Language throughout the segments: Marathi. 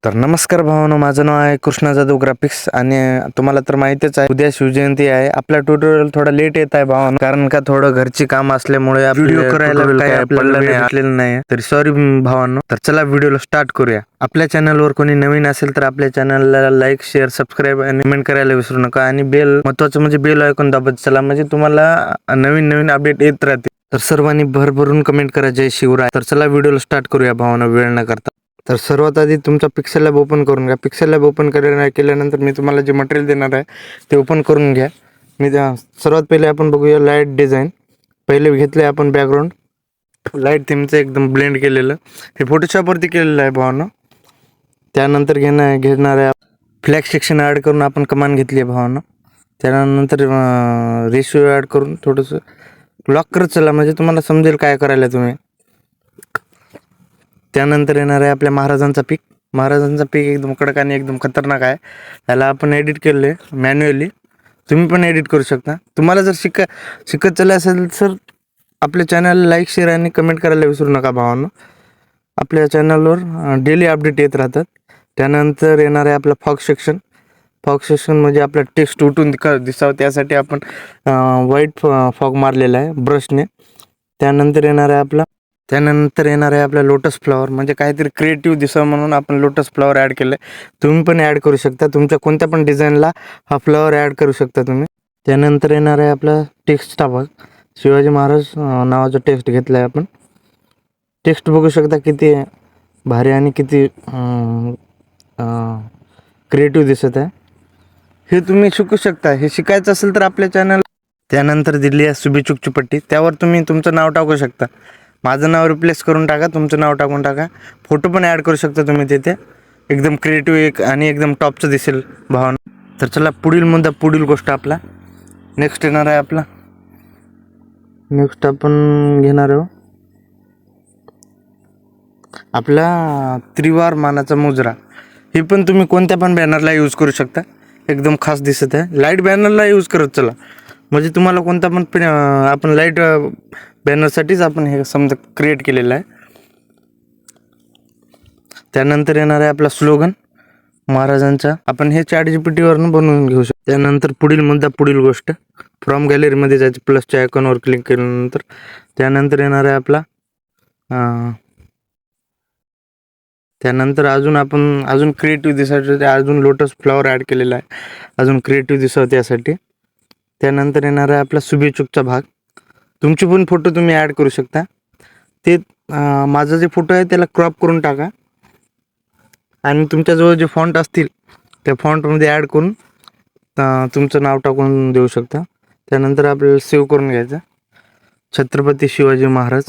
तर नमस्कार भावानो, माझं नाव आहे कृष्णा जाधव ग्राफिक्स आणि तुम्हाला तर माहितीच आहे उद्या शिवजयंती आहे. आपला ट्युटोरियल थोडा लेट येत आहे भावानो, कारण का थोडं घरची काम असल्यामुळे व्हिडिओ करायला काही आपल्याला वेळ भेटलेला नाही. तर सॉरी भावानो. तर चला व्हिडिओला स्टार्ट करूया. आपल्या चॅनलवर कोणी नवीन असेल तर आपल्या चॅनलला लाईक, शेअर, सबस्क्राईब आणि कमेंट करायला विसरू नका. आणि बेल महत्वाचं म्हणजे बेल ऐकून दाबत चला, म्हणजे तुम्हाला नवीन नवीन अपडेट येत राहते. तर सर्वांनी भरभरून कमेंट करा जय शिवराय. तर चला व्हिडिओला स्टार्ट करूया भावानो, वेळ न करता. तर सर्वात आधी तुमचा पिक्सेल लॅब ओपन करून घ्या. पिक्सेल लॅब ओपन केल्यानंतर मी तुम्हाला जे मटेरियल देणार आहे ते ओपन करून घ्या. सर्वात पहिले आपण बघूया लाईट डिझाईन. पहिले घेतले आपण बॅकग्राऊंड लाईट थीमचं एकदम ब्लेंड केलेलं, हे फोटोशॉपवरती केलेलं आहे भावानं. त्यानंतर घेणार आहे फ्लॅग सेक्शन ॲड करून आपण कमान घेतली आहे भावानं. त्यानंतर रेशिओ ॲड करून थोडंसं लॉक करत चला, म्हणजे तुम्हाला समजेल काय करायला तुम्ही. त्यानंतर येणार आहे आपल्या महाराजांचा पीक एकदम कडक आणि एकदम खतरनाक आहे. त्याला आपण एडिट केलं आहे मॅन्युअली. तुम्ही पण एडिट करू शकता. तुम्हाला जर शिकत चाललं असेल तर आपल्या चॅनलला लाईक, शेअर आणि कमेंट करायला विसरू नका भावांनो. आपल्या चॅनलवर डेली अपडेट येत राहतात. त्यानंतर येणार आहे आपला फॉग सेक्शन म्हणजे आपला टेक्स्ट उठून दिसावं त्यासाठी आपण व्हाईट फॉग मारलेला आहे ब्रशने. त्यानंतर येणार आहे आपला लोटस फ्लॉवर, म्हणजे काहीतरी क्रिएटिव्ह दिसावं म्हणून आपण लोटस फ्लॉवर ॲड केलं आहे. तुम्ही पण ॲड करू शकता. तुमच्या कोणत्या पण डिझाईनला हा फ्लॉवर ॲड करू शकता तुम्ही. त्यानंतर येणार आहे आपला टेक्स्टचा भाग. शिवाजी महाराज नावाचा टेक्स्ट घेतला आहे आपण. टेक्स्ट बघू शकता किती भारी आणि किती क्रिएटिव्ह दिसत आहे. हे तुम्ही शिकू शकता. हे शिकायचं असेल तर आपल्या चॅनल. त्यानंतर दिली आहे शुभेच्छुकची पट्टी, त्यावर तुम्ही तुमचं नाव टाकू शकता. माझं नाव रिप्लेस करून टाका, तुमचं नाव टाकून टाका. फोटो पण ॲड करू शकता तुम्ही तिथे. एकदम क्रिएटिव्ह आणि एकदम टॉपचं दिसेल भावना. तर चला पुढील गोष्ट आपला नेक्स्ट येणार आहे नेक्स्ट आपण घेणार आहोत आपला त्रिवार मानाचा मुजरा. हे पण तुम्ही कोणत्या पण बॅनरला यूज करू शकता. एकदम खास दिसत आहे. लाईट बॅनरला यूज करत चला, म्हणजे तुम्हाला कोणता पण आपण लाईट बॅनरसाठीच आपण हे समजा क्रिएट केलेलं आहे. त्यानंतर येणार आहे आपला स्लोगन महाराजांचा. आपण हे ChatGPT बनवून घेऊ शकतो. त्यानंतर पुढील गोष्ट फ्रॉम गॅलरीमध्ये जायचं, प्लसच्या आयकॉनवर क्लिक केल्यानंतर. त्यानंतर येणार आहे आपला त्यानंतर अजून क्रिएटिव्ह दिसायसाठी अजून लोटस फ्लॉवर ॲड केलेला आहे, अजून क्रिएटिव्ह दिसावं त्यासाठी. त्यानंतर येणार आहे आपला शुभेच्छुकचा भाग. तुमचे पण फोटो तुम्ही ॲड करू शकता. ते माझा जे फोटो आहे त्याला क्रॉप करून टाका आणि तुमच्याजवळ जे फॉन्ट असतील त्या फॉन्टमध्ये ॲड करून तुमचं नाव टाकून देऊ शकता. त्यानंतर आपल्याला सेव्ह करून घ्यायचं छत्रपती शिवाजी महाराज.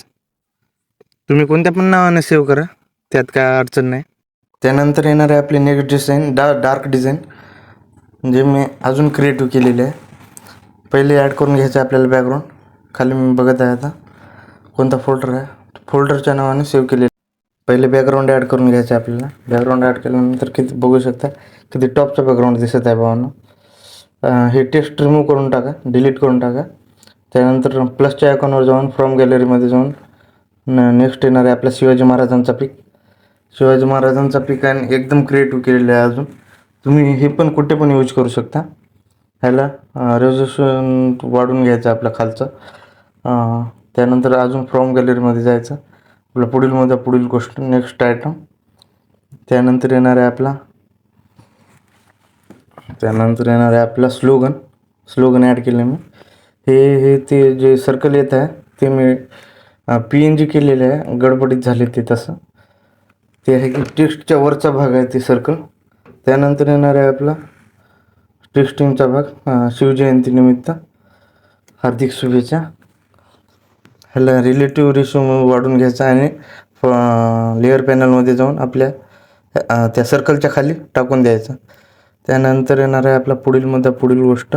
तुम्ही कोणत्या पण नावाने सेव्ह करा, त्यात काय अडचण नाही. त्यानंतर येणार आहे आपली नेक्स्ट डिझाईन डार्क डिझाईन, म्हणजे मी अजून क्रिएटिव्ह केलेली आहे. पहिले ॲड करून घ्यायचं आपल्याला बॅकग्राऊंड. खाली मी बघत आहे आता कोणता फोल्डर आहे, फोल्डरच्या नावाने सेव्ह केलेलं. पहिले बॅकग्राऊंड ॲड करून घ्यायचं आपल्याला. बॅकग्राऊंड ॲड केल्यानंतर किती बघू शकता किती टॉपचं बॅकग्राऊंड दिसत आहे भावांनो. हे टेक्स्ट रिमूव्ह करून टाका, डिलीट करून टाका. त्यानंतर प्लसच्या आयकॉनवर जाऊन फ्रॉम गॅलरीमध्ये जाऊन नेक्स्ट येणार आहे आपला शिवाजी महाराजांचा पीक आणि एकदम क्रिएटिव्ह केलेलं आहे. अजून तुम्ही हे पण कुठे पण यूज करू शकता. ह्याला रेझोल्युशन वाढून घ्यायचं आपलं खालचं. त्यानंतर अजून फ्रॉम गॅलरीमध्ये जायचं. आपला पुढील गोष्ट नेक्स्ट आयटम. त्यानंतर येणार आहे आपला स्लोगन ॲड केलं मी. हे ते जे सर्कल येत आहे ते मी PNG केलेलं आहे, गडबडीत झाले ते तसं. ते आहे की टेक्स्टच्या वरचा भाग आहे ते सर्कल. त्यानंतर येणार आहे आपला टेक्स्टिंगचा भाग. शिवजयंतीनिमित्त हार्दिक शुभेच्छा. ह्याला रिलेटिव्ह रेशो वाढून घ्यायचा आणि लेअर पॅनलमध्ये जाऊन आपल्या त्या सर्कलच्या खाली टाकून द्यायचं. त्यानंतर येणार आहे आपला पुढील गोष्ट.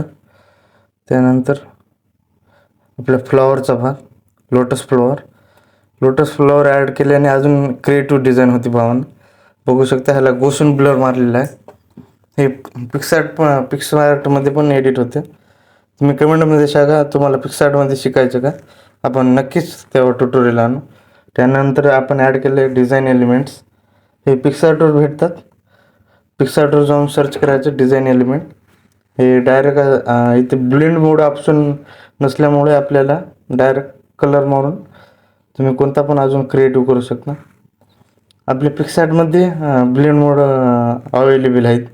त्यानंतर आपल्या फ्लॉवरचा भाग लोटस फ्लॉवर ॲड केल्याने अजून क्रिएटिव्ह डिझाईन होती भावांना. बघू शकता ह्याला गोशन ब्लर मारलेला आहे. हे पिक्सआर्टमध्ये पण एडिट होते. तुम्ही कमेंटमध्ये सांगा तुम्हाला पिक्सआर्टमध्ये शिकायचं का, आपण नक्कीच त्यावर ट्युटोरियल आणू. त्यानंतर आपण ॲड केले डिझाईन एलिमेंट्स. हे पिक्सआर्टवर भेटतात. पिक्सार्टवर जाऊन सर्च करायचं डिझाईन एलिमेंट. हे डायरेक्ट इथे ब्लेंड मोड ऑप्शन नसल्यामुळे आपल्याला डायरेक्ट कलर मारून तुम्ही कोणता पण अजून क्रिएटिव्ह करू शकता. आपल्या पिक्सार्टमध्ये ब्लेंड मोड अवेलेबल आहेत.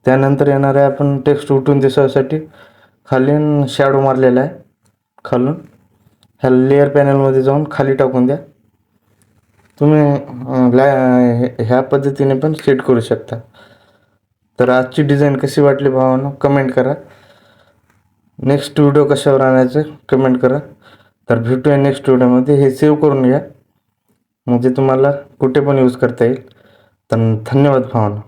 त्यानंतर येणार आहे आपण टेक्स्ट उठून दिसायसाठी खाली शॅडो मारलेला आहे खालून. ह्या लेअर पॅनलमध्ये जाऊन खाली टाकून द्या. तुम्ही ह्या पद्धतीने पण सेट करू शकता. तर आजची डिझाईन कशी वाटली भावांनो कमेंट करा. नेक्स्ट व्हिडिओ कशावर आणायचं कमेंट करा. तर भेटूया नेक्स्ट व्हिडिओमध्ये. हे सेव्ह करून घ्या म्हणजे तुम्हाला कुठे पण यूज करता येईल. तर धन्यवाद भावांनो.